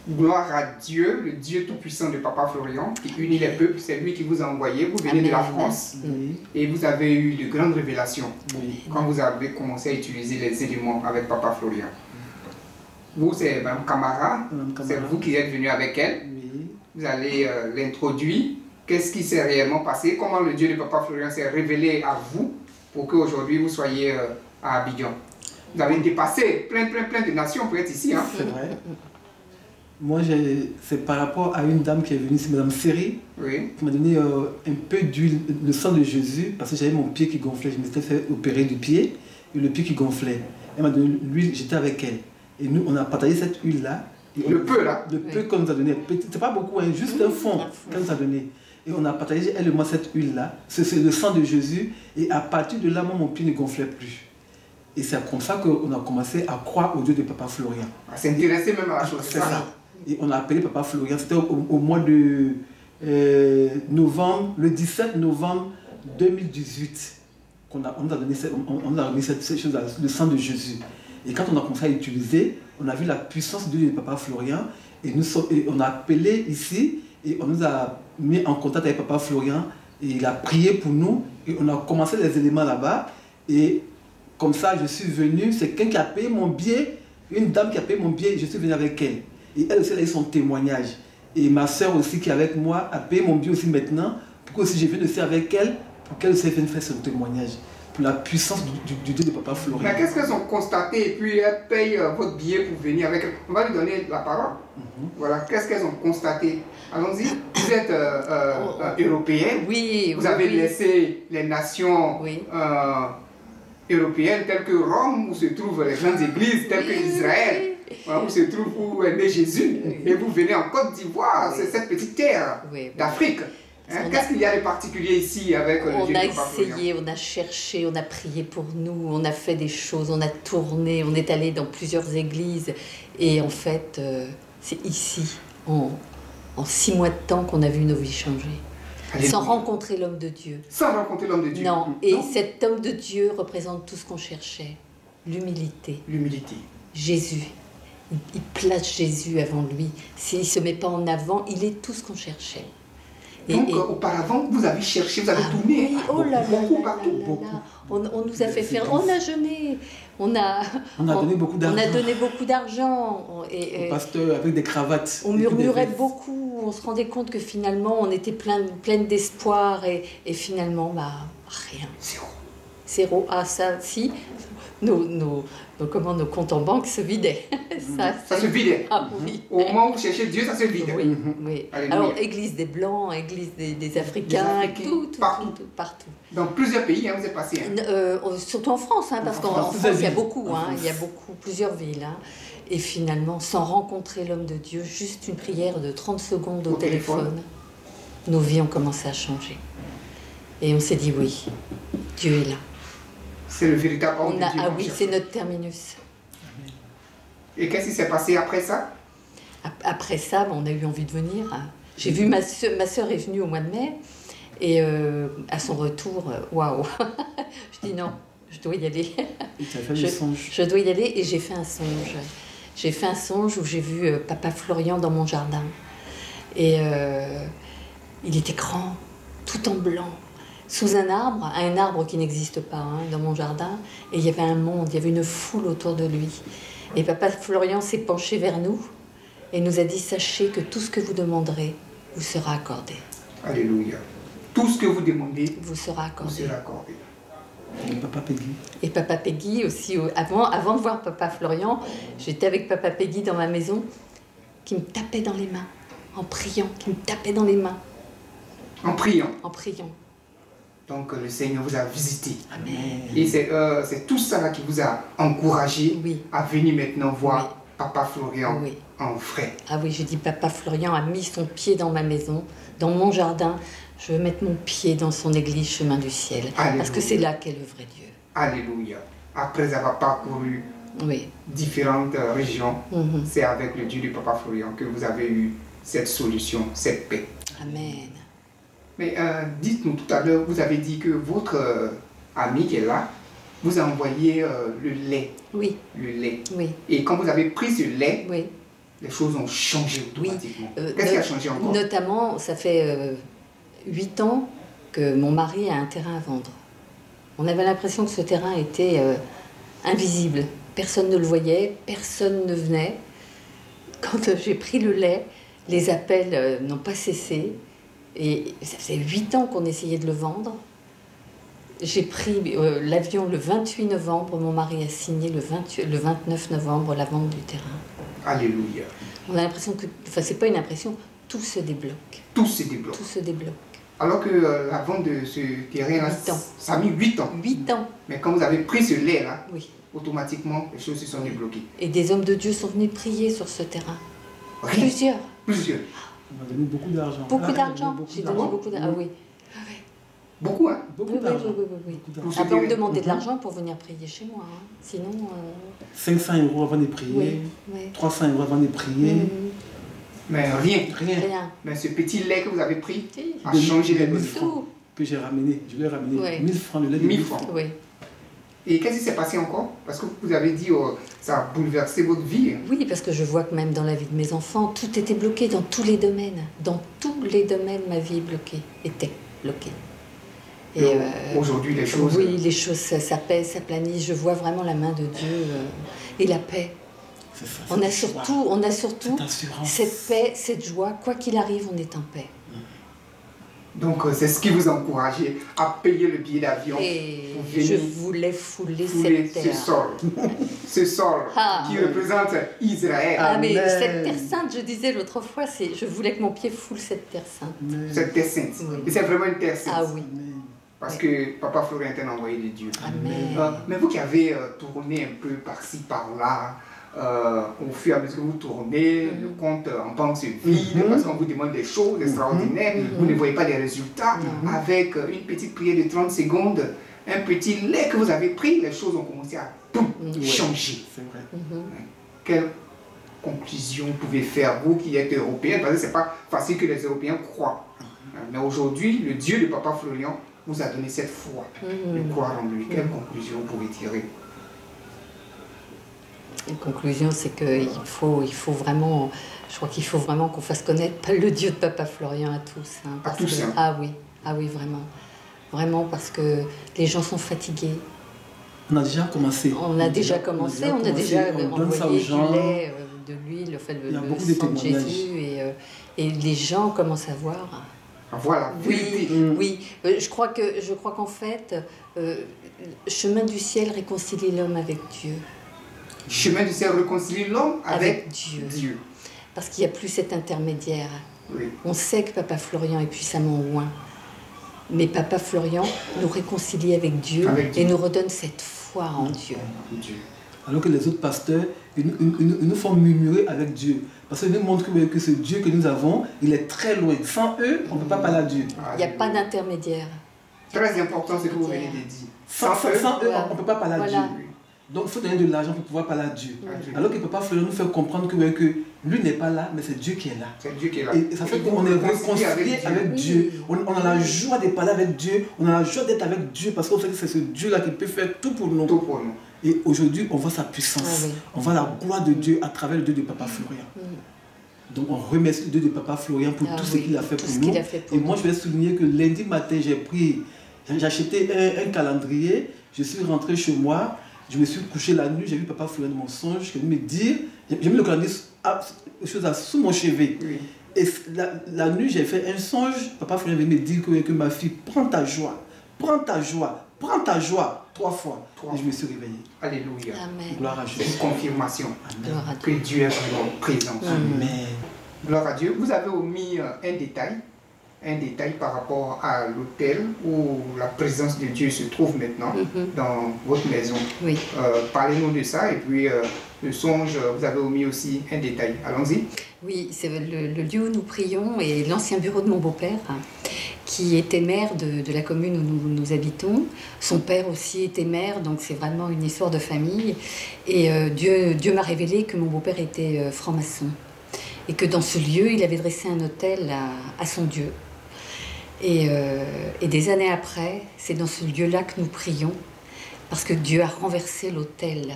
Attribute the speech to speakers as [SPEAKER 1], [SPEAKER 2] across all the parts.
[SPEAKER 1] Gloire à Dieu, le Dieu tout-puissant de Papa Florian, qui unit les peuples. C'est lui qui vous a envoyé. Vous venez de la France et vous avez eu de grandes révélations quand vous avez commencé à utiliser les éléments avec Papa Florian. Vous, c'est Mme Camara, c'est vous qui êtes venu avec elle. Vous allez l'introduire. Qu'est-ce qui s'est réellement passé? Comment le Dieu de Papa Florian s'est révélé à vous pour qu'aujourd'hui vous soyez à Abidjan? Vous avez dépassé plein de nations pour être ici. Hein?
[SPEAKER 2] C'est vrai. Moi, c'est par rapport à une dame qui est venue, c'est Mme Seri, qui m'a donné un peu d'huile, le sang de Jésus, parce que j'avais mon pied qui gonflait. Je m'étais fait opérer du pied, et le pied qui gonflait. Elle m'a donné l'huile, j'étais avec elle. Et nous, on a partagé cette huile-là.
[SPEAKER 1] Le peu, là?
[SPEAKER 2] Le peu qu'on nous a donné. C'est pas beaucoup, hein, juste un fond qu'elle nous a donné. Et on a partagé, elle et moi, cette huile-là. C'est le sang de Jésus. Et à partir de là, moi, mon pied ne gonflait plus. Et c'est comme ça qu'on a commencé à croire au Dieu de Papa Florian.
[SPEAKER 1] C'est intéressé même à la chose,
[SPEAKER 2] c'est ça. Et on a appelé Papa Florian, c'était au mois de novembre, le 17 novembre 2018, qu'on a donné cette chose-là, le sang de Jésus. Et quand on a commencé à l'utiliser, on a vu la puissance de Dieu de Papa Florian, et on a appelé ici, et on nous a mis en contact avec Papa Florian, et il a prié pour nous, et on a commencé les éléments là-bas, et comme ça je suis venu, c'est quelqu'un qui a payé mon billet, une dame qui a payé mon billet, et je suis venu avec elle. Et elle aussi, elle a eu son témoignage. Et ma soeur aussi, qui est avec moi, a payé mon billet aussi maintenant, pour que aussi je vienne aussi avec elle, pour qu'elle aussi vienne faire son témoignage. Pour la puissance du Dieu de Papa Florian.
[SPEAKER 1] Mais qu'est-ce qu'elles ont constaté? Et puis elles payent votre billet pour venir avec elle. On va lui donner la parole. Voilà, qu'est-ce qu'elles ont constaté? Allons-y. Vous êtes européenne.
[SPEAKER 3] Oui.
[SPEAKER 1] Vous avez laissé les nations européennes telles que Rome, où se trouvent les grandes églises, telles que Israël. Voilà, où se trouve où est né Jésus, et vous venez en Côte d'Ivoire, c'est cette petite terre d'Afrique. Hein? Qu'est-ce qu'il y a de particulier ici avec le Dieu de Papa Florian?
[SPEAKER 3] On a essayé, on a cherché, on a prié pour nous, on a fait des choses, on a tourné, on est allé dans plusieurs églises, et en fait, c'est ici, en 6 mois de temps, qu'on a vu nos vies changer. Alléluia. Sans rencontrer l'homme de Dieu.
[SPEAKER 1] Sans rencontrer l'homme de Dieu.
[SPEAKER 3] Non, et cet homme de Dieu représente tout ce qu'on cherchait. L'humilité.
[SPEAKER 1] L'humilité.
[SPEAKER 3] Jésus. Il place Jésus avant lui. S'il ne se met pas en avant, il est tout ce qu'on cherchait.
[SPEAKER 1] Donc, auparavant, vous avez cherché, vous avez tourné beaucoup partout.
[SPEAKER 3] On nous a fait faire, on a jeûné, on a
[SPEAKER 2] donné beaucoup d'argent.
[SPEAKER 3] On a donné beaucoup d'argent.
[SPEAKER 2] Au pasteur avec des cravates.
[SPEAKER 3] On murmurait beaucoup, on se rendait compte que finalement, on était plein d'espoir et finalement, rien. Zéro. Ah, ça, si. Nos comptes en banque se vidaient.
[SPEAKER 1] Ça se vidait.
[SPEAKER 3] Ah, oui.
[SPEAKER 1] Au moment où vous cherchez Dieu, ça se vide.
[SPEAKER 3] Oui. Alors, église des Blancs, église des Africains,
[SPEAKER 1] partout. Dans plusieurs pays, vous êtes passé.
[SPEAKER 3] Surtout en France, parce qu'en France, il y a beaucoup, plusieurs villes. Et finalement, sans rencontrer l'homme de Dieu, juste une prière de 30 secondes au téléphone, nos vies ont commencé à changer. Et on s'est dit oui, Dieu est là.
[SPEAKER 1] C'est le véritable homme de Dieu.
[SPEAKER 3] Ah oui, c'est notre terminus.
[SPEAKER 1] Et qu'est-ce qui s'est passé après ça?
[SPEAKER 3] Après ça, on a eu envie de venir. J'ai vu ma soeur est venue au mois de mai, et à son retour, waouh. Je dis non, je dois y aller. Je dois y aller, et j'ai fait un songe. J'ai fait un songe où j'ai vu Papa Florian dans mon jardin. Et il était grand, tout en blanc. Sous un arbre qui n'existe pas dans mon jardin, et il y avait un monde, il y avait une foule autour de lui. Et Papa Florian s'est penché vers nous et nous a dit, sachez que tout ce que vous demanderez vous sera accordé.
[SPEAKER 1] Alléluia. Tout ce que vous demandez
[SPEAKER 3] vous sera accordé.
[SPEAKER 2] Et Papa Peggy.
[SPEAKER 3] Et Papa Peggy aussi, avant de voir Papa Florian, j'étais avec Papa Peggy dans ma maison, qui me tapait dans les mains, en priant, qui me tapait dans les mains.
[SPEAKER 1] En priant?
[SPEAKER 3] En priant.
[SPEAKER 1] Donc le Seigneur vous a visité.
[SPEAKER 3] Amen.
[SPEAKER 1] Et c'est tout ça qui vous a encouragé à venir maintenant voir Papa Florian en vrai.
[SPEAKER 3] Ah oui, j'ai dit, Papa Florian a mis son pied dans ma maison, dans mon jardin. Je veux mettre mon pied dans son église Chemin du Ciel. Alléluia. Parce que c'est là qu'est le vrai Dieu.
[SPEAKER 1] Alléluia. Après avoir parcouru différentes régions, c'est avec le Dieu de Papa Florian que vous avez eu cette solution, cette paix.
[SPEAKER 3] Amen.
[SPEAKER 1] Mais dites-nous, tout à l'heure, vous avez dit que votre ami qui est là vous a envoyé le lait.
[SPEAKER 3] Oui.
[SPEAKER 1] Le lait.
[SPEAKER 3] Oui.
[SPEAKER 1] Et quand vous avez pris ce lait, les choses ont changé automatiquement.
[SPEAKER 3] Oui.
[SPEAKER 1] Qu'est-ce qui a changé encore?
[SPEAKER 3] Notamment, ça fait 8 ans que mon mari a un terrain à vendre. On avait l'impression que ce terrain était invisible. Personne ne le voyait, personne ne venait. Quand j'ai pris le lait, les appels n'ont pas cessé. Et ça faisait 8 ans qu'on essayait de le vendre. J'ai pris l'avion le 28 novembre. Mon mari a signé le 29 novembre la vente du terrain.
[SPEAKER 1] Alléluia.
[SPEAKER 3] On a l'impression que... Enfin, c'est pas une impression, tout se débloque.
[SPEAKER 1] Tout se débloque.
[SPEAKER 3] Tout se débloque.
[SPEAKER 1] Alors que la vente de ce terrain-là,
[SPEAKER 3] 8 ans.
[SPEAKER 1] Ça a mis 8 ans.
[SPEAKER 3] 8 ans.
[SPEAKER 1] Mais quand vous avez pris ce lait-là,
[SPEAKER 3] Oui.
[SPEAKER 1] automatiquement, les choses se sont débloquées.
[SPEAKER 3] Et des hommes de Dieu sont venus prier sur ce terrain.
[SPEAKER 1] Rien.
[SPEAKER 3] Plusieurs.
[SPEAKER 1] Plusieurs.
[SPEAKER 2] On m'a donné beaucoup d'argent.
[SPEAKER 3] Beaucoup
[SPEAKER 2] Ah,
[SPEAKER 3] d'argent.
[SPEAKER 2] beaucoup
[SPEAKER 3] J'ai donné
[SPEAKER 2] d'argent.
[SPEAKER 3] beaucoup d'argent. Ah oui.
[SPEAKER 1] Beaucoup, hein?
[SPEAKER 2] Beaucoup
[SPEAKER 3] Oui, oui,
[SPEAKER 2] d'argent.
[SPEAKER 3] oui, oui, oui.
[SPEAKER 2] Beaucoup
[SPEAKER 1] Pour
[SPEAKER 2] d'argent.
[SPEAKER 1] ce
[SPEAKER 3] Après, on me
[SPEAKER 1] terrain.
[SPEAKER 3] demandait de l'argent pour venir prier chez moi. Hein. Sinon...
[SPEAKER 2] 500 € avant de prier,
[SPEAKER 3] Oui, oui.
[SPEAKER 2] 300 € avant de prier.
[SPEAKER 1] Mais rien.
[SPEAKER 2] Rien.
[SPEAKER 3] Rien.
[SPEAKER 1] Mais ce petit lait que vous avez pris
[SPEAKER 3] Si.
[SPEAKER 1] a changé les
[SPEAKER 2] Mille
[SPEAKER 1] choses.
[SPEAKER 2] francs
[SPEAKER 3] Tout.
[SPEAKER 2] que j'ai ramené. Je lui ai ramené
[SPEAKER 3] Ouais.
[SPEAKER 2] 1000 francs, le lait de
[SPEAKER 1] 1000
[SPEAKER 2] 1000
[SPEAKER 1] francs.
[SPEAKER 2] francs.
[SPEAKER 3] Oui.
[SPEAKER 1] Et qu'est-ce qui s'est passé encore? Parce que vous avez dit ça a bouleversé votre vie.
[SPEAKER 3] Oui, parce que je vois que même dans la vie de mes enfants, tout était bloqué dans tous les domaines. Dans tous les domaines, ma vie est bloquée, était bloquée.
[SPEAKER 1] Et aujourd'hui, les choses...
[SPEAKER 3] Oui, les choses s'apaisent, s'aplanissent. Je vois vraiment la main de Dieu et la paix.
[SPEAKER 2] C'est ça,
[SPEAKER 3] On a
[SPEAKER 2] cette joie,
[SPEAKER 3] surtout
[SPEAKER 2] cette assurance.
[SPEAKER 3] cette paix, cette joie. Quoi qu'il arrive, on est en paix.
[SPEAKER 1] Donc, c'est ce qui vous a encouragé à payer le billet d'avion.
[SPEAKER 3] Et
[SPEAKER 1] Pour venir
[SPEAKER 3] je voulais fouler
[SPEAKER 1] fouler
[SPEAKER 3] cette
[SPEAKER 1] ce
[SPEAKER 3] terre.
[SPEAKER 1] sol. Ce sol
[SPEAKER 3] Ah.
[SPEAKER 1] qui représente Israël.
[SPEAKER 3] Ah, mais
[SPEAKER 2] Amen.
[SPEAKER 3] cette terre sainte, je disais l'autre fois, je voulais que mon pied foule cette terre sainte.
[SPEAKER 2] Amen.
[SPEAKER 1] Cette terre sainte.
[SPEAKER 3] Oui.
[SPEAKER 1] Et c'est vraiment une terre sainte.
[SPEAKER 3] Ah oui.
[SPEAKER 2] Amen.
[SPEAKER 1] Parce que Papa Florent est un envoyé de Dieu.
[SPEAKER 3] Amen.
[SPEAKER 1] Mais vous qui avez tourné un peu par-ci, par-là, au fur et à mesure que vous tournez, le compte en banque se vide parce qu'on vous demande des choses extraordinaires, vous ne voyez pas les résultats. Avec une petite prière de 30 secondes, un petit lait que vous avez pris, les choses ont commencé à changer.
[SPEAKER 2] C'est vrai.
[SPEAKER 1] Quelle conclusion vous pouvez faire, vous qui êtes européen, parce que ce n'est pas facile que les Européens croient. Mais aujourd'hui, le Dieu de Papa Florian vous a donné cette foi de croire en lui. Quelle conclusion vous pouvez tirer?
[SPEAKER 3] Une conclusion, c'est qu'il faut vraiment, je crois qu'il faut vraiment qu'on fasse connaître le Dieu de Papa Florian à tous. Hein,
[SPEAKER 1] À tous, hein.
[SPEAKER 3] Ah oui, vraiment. Vraiment, parce que les gens sont fatigués.
[SPEAKER 2] On a déjà commencé.
[SPEAKER 3] On a déjà commencé, on
[SPEAKER 2] donne ça aux
[SPEAKER 3] envoyé
[SPEAKER 2] gens.
[SPEAKER 3] du lait, de l'huile, enfin,
[SPEAKER 2] Il y a
[SPEAKER 3] le
[SPEAKER 2] beaucoup de
[SPEAKER 3] sang de
[SPEAKER 2] témoignages.
[SPEAKER 3] Jésus, et les gens commencent à voir.
[SPEAKER 1] Voilà, vérité.
[SPEAKER 3] Oui, je crois qu'en fait, chemin du ciel réconcilie l'homme avec Dieu.
[SPEAKER 1] Chemin du ciel réconcilie l'homme avec
[SPEAKER 3] Dieu.
[SPEAKER 1] Dieu.
[SPEAKER 3] Parce qu'il n'y a plus cet intermédiaire.
[SPEAKER 1] Oui.
[SPEAKER 3] On sait que Papa Florian est puissamment loin. Mais Papa Florian nous réconcilie avec Dieu, et nous redonne cette foi en Dieu.
[SPEAKER 1] Dieu.
[SPEAKER 2] Alors que les autres pasteurs, ils nous font murmurer avec Dieu. Parce qu'ils nous montrent que ce Dieu que nous avons, il est très loin. Sans eux, on ne peut pas parler à Dieu.
[SPEAKER 3] Il n'y a pas d'intermédiaire.
[SPEAKER 1] Très important ce que vous venez de dire.
[SPEAKER 2] Sans eux,
[SPEAKER 3] voilà.
[SPEAKER 2] on ne peut pas parler à
[SPEAKER 3] Voilà.
[SPEAKER 2] Dieu. Donc il faut donner de l'argent pour pouvoir parler à Dieu.
[SPEAKER 1] Dieu.
[SPEAKER 2] Alors que Papa Florian nous fait comprendre que lui n'est pas là, mais c'est Dieu qui est là.
[SPEAKER 1] C'est Dieu qui est là.
[SPEAKER 2] Et ça fait qu'on est réconcilié avec Dieu. On a la joie de parler avec Dieu. On a la joie d'être avec Dieu parce qu'on sait que c'est ce Dieu-là qui peut faire tout pour nous.
[SPEAKER 1] Tout pour nous.
[SPEAKER 2] Et aujourd'hui, on voit sa puissance.
[SPEAKER 3] Ah oui.
[SPEAKER 2] On voit la gloire de Dieu à travers le Dieu de Papa Florian. Donc on remercie le Dieu de Papa Florian pour tout ce qu'il a fait
[SPEAKER 3] tout
[SPEAKER 2] pour
[SPEAKER 3] ce
[SPEAKER 2] nous.
[SPEAKER 3] qu'il a fait pour
[SPEAKER 2] Et moi, je vais souligner que lundi matin, j'ai acheté un calendrier. Je suis rentré chez moi. Je me suis couché la nuit. J'ai vu Papa Florian dans mon songe. Il me dire, j'ai mis le calendrier sous mon chevet.
[SPEAKER 1] Oui.
[SPEAKER 2] Et la nuit, j'ai fait un songe. Papa Florian venait me dire que ma fille, prends ta joie, prends ta joie, prends ta joie, 3 fois. Et je me suis réveillé.
[SPEAKER 1] Alléluia.
[SPEAKER 3] Amen.
[SPEAKER 2] Gloire à
[SPEAKER 1] C'est
[SPEAKER 2] Jésus.
[SPEAKER 1] une confirmation
[SPEAKER 3] Gloire à
[SPEAKER 1] que
[SPEAKER 3] Dieu.
[SPEAKER 1] Dieu est vraiment présent.
[SPEAKER 2] Amen.
[SPEAKER 1] Gloire à Dieu. Vous avez omis un détail par rapport à l'hôtel où la présence de Dieu se trouve maintenant dans votre maison.
[SPEAKER 3] Oui.
[SPEAKER 1] Parlez-nous de ça et puis le songe, vous avez omis aussi un détail. Allons-y.
[SPEAKER 3] Oui, c'est le lieu où nous prions et l'ancien bureau de mon beau-père, qui était maire de la commune où nous habitons. Son père aussi était maire, donc c'est vraiment une histoire de famille. Et Dieu m'a révélé que mon beau-père était franc-maçon. Et que dans ce lieu, il avait dressé un autel à son Dieu. Et des années après, c'est dans ce lieu-là que nous prions, parce que Dieu a renversé l'autel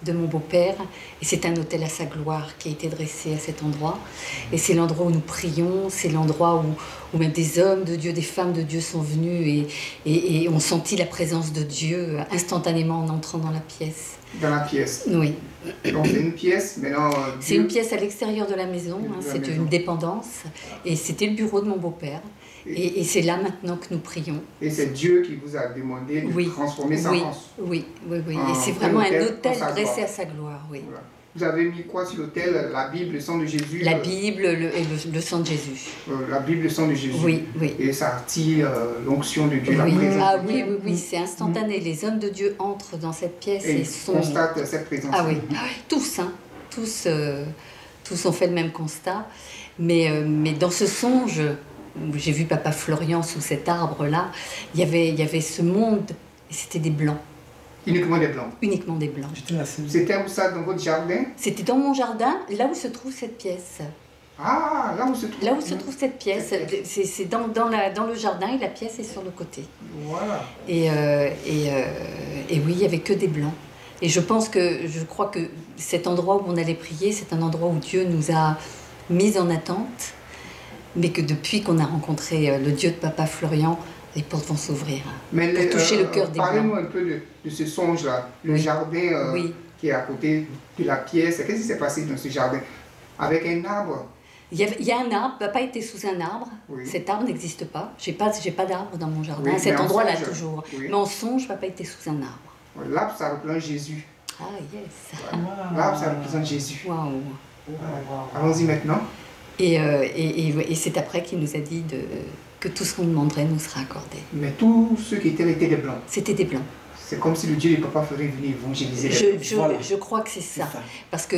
[SPEAKER 3] de mon beau-père. Et c'est un autel à sa gloire qui a été dressé à cet endroit. Et c'est l'endroit où nous prions, c'est l'endroit où même des hommes de Dieu, des femmes de Dieu sont venus et ont senti la présence de Dieu instantanément en entrant dans la pièce.
[SPEAKER 1] Dans la pièce.
[SPEAKER 3] Oui.
[SPEAKER 1] Donc c'est une pièce, maintenant...
[SPEAKER 3] C'est une pièce à l'extérieur de la maison, hein, c'est une dépendance. Et c'était le bureau de mon beau-père. Et c'est là maintenant que nous prions.
[SPEAKER 1] Et c'est Dieu qui vous a demandé de transformer sa France.
[SPEAKER 3] Oui. Et c'est vraiment un autel dressé à sa gloire. Oui.
[SPEAKER 1] Voilà. Vous avez mis quoi sur l'autel? La Bible, le sang de Jésus?
[SPEAKER 3] La Bible et le sang de Jésus.
[SPEAKER 1] La Bible, le sang de Jésus.
[SPEAKER 3] Oui.
[SPEAKER 1] Et ça attire l'onction de Dieu, la
[SPEAKER 3] oui.
[SPEAKER 1] présence
[SPEAKER 3] Ah
[SPEAKER 1] de
[SPEAKER 3] oui,
[SPEAKER 1] Dieu.
[SPEAKER 3] oui, c'est instantané. Les hommes de Dieu entrent dans cette pièce
[SPEAKER 1] Et
[SPEAKER 3] et
[SPEAKER 1] ils constatent cette présence.
[SPEAKER 3] Ah oui, tous, hein. Tous ont fait le même constat. Mais dans ce songe, j'ai vu Papa Florian sous cet arbre-là, il y avait ce monde, et c'était des blancs.
[SPEAKER 1] Uniquement des blancs.
[SPEAKER 3] Uniquement des blancs.
[SPEAKER 1] C'était où ça, dans votre jardin?
[SPEAKER 3] C'était dans mon jardin, là où se trouve cette pièce.
[SPEAKER 1] Ah, là où se trouve...
[SPEAKER 3] Là où se trouve cette pièce. C'est dans le jardin et la pièce est sur le côté.
[SPEAKER 1] Voilà.
[SPEAKER 3] Et oui, il n'y avait que des blancs. Et je crois que cet endroit où on allait prier, c'est un endroit où Dieu nous a mis en attente, mais que depuis qu'on a rencontré le Dieu de Papa Florian, les portes vont s'ouvrir pour toucher le cœur des blancs.
[SPEAKER 1] Parlez-nous un peu de ce songe-là, le jardin qui est à côté de la pièce. Qu'est-ce qui s'est passé dans ce jardin? Avec un arbre?
[SPEAKER 3] Il y a un arbre, Papa était sous un arbre. Oui. Cet arbre n'existe pas. J'ai pas d'arbre dans mon jardin.
[SPEAKER 1] Oui,
[SPEAKER 3] cet endroit-là toujours.
[SPEAKER 1] Oui.
[SPEAKER 3] Mais en songe, Papa était sous un arbre.
[SPEAKER 1] L'arbre, ça représente Jésus.
[SPEAKER 3] Ah, yes.
[SPEAKER 1] L'arbre, ça représente Jésus.
[SPEAKER 3] Waouh.
[SPEAKER 1] Allons-y maintenant.
[SPEAKER 3] Et c'est après qu'il nous a dit que tout ce qu'on demanderait nous sera accordé.
[SPEAKER 1] Mais tous ceux qui étaient des blancs.
[SPEAKER 3] C'était des blancs.
[SPEAKER 1] C'est comme si le Dieu de Papa ferait venir évangéliser.
[SPEAKER 3] Je crois que c'est ça. Parce que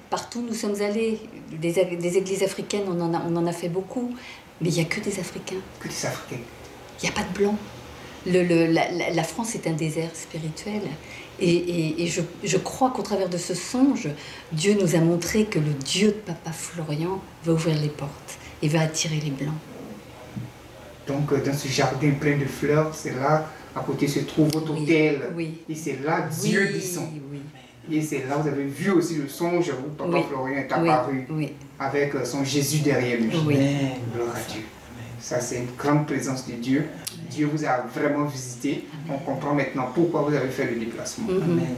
[SPEAKER 3] partout où nous sommes allés, des églises africaines, on en a fait beaucoup, mais il n'y a que des Africains.
[SPEAKER 1] Que des Africains.
[SPEAKER 3] Il n'y a pas de blancs. La France est un désert spirituel. Et je crois qu'au travers de ce songe, Dieu nous a montré que le Dieu de Papa Florian va ouvrir les portes et va attirer les blancs.
[SPEAKER 1] Donc dans ce jardin plein de fleurs, c'est là, à côté se trouve votre hôtel.
[SPEAKER 3] Oui.
[SPEAKER 1] Et c'est là Dieu descend.
[SPEAKER 3] Oui.
[SPEAKER 1] Et c'est là, vous avez vu aussi le songe où Papa Florian est apparu avec son Jésus derrière lui.
[SPEAKER 3] Oui.
[SPEAKER 1] Gloire à Dieu. Ça, c'est une grande présence de Dieu. Dieu vous a vraiment visité. On comprend maintenant pourquoi vous avez fait le déplacement.
[SPEAKER 3] Amen.